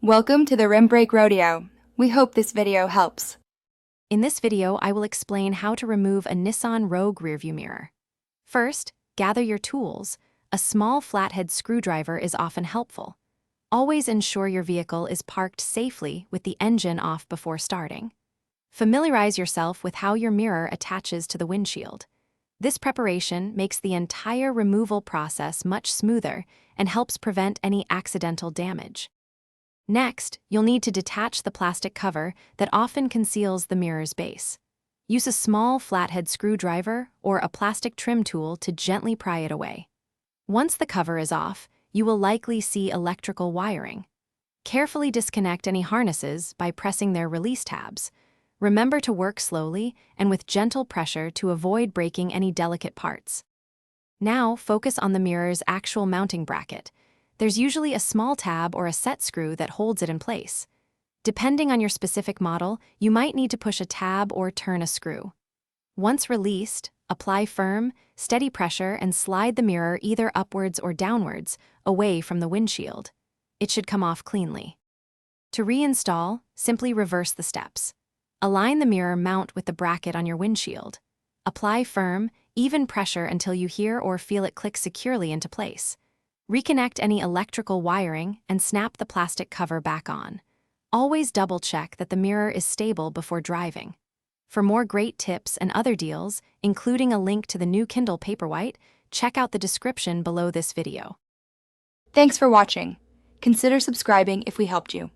Welcome to the Rim Break Rodeo. We hope this video helps. In this video, I will explain how to remove a Nissan Rogue rearview mirror. First, gather your tools. A small flathead screwdriver is often helpful. Always ensure your vehicle is parked safely with the engine off before starting. Familiarize yourself with how your mirror attaches to the windshield. This preparation makes the entire removal process much smoother and helps prevent any accidental damage. Next, you'll need to detach the plastic cover that often conceals the mirror's base. Use a small flathead screwdriver or a plastic trim tool to gently pry it away. Once the cover is off, you will likely see electrical wiring. Carefully disconnect any harnesses by pressing their release tabs. Remember to work slowly and with gentle pressure to avoid breaking any delicate parts. Now, focus on the mirror's actual mounting bracket. There's usually a small tab or a set screw that holds it in place. Depending on your specific model, you might need to push a tab or turn a screw. Once released, apply firm, steady pressure and slide the mirror either upwards or downwards, away from the windshield. It should come off cleanly. To reinstall, simply reverse the steps. Align the mirror mount with the bracket on your windshield. Apply firm, even pressure until you hear or feel it click securely into place. Reconnect any electrical wiring and snap the plastic cover back on. Always double-check that the mirror is stable before driving. For more great tips and other deals, including a link to the new Kindle Paperwhite, check out the description below this video. Thanks for watching. Consider subscribing if we helped you.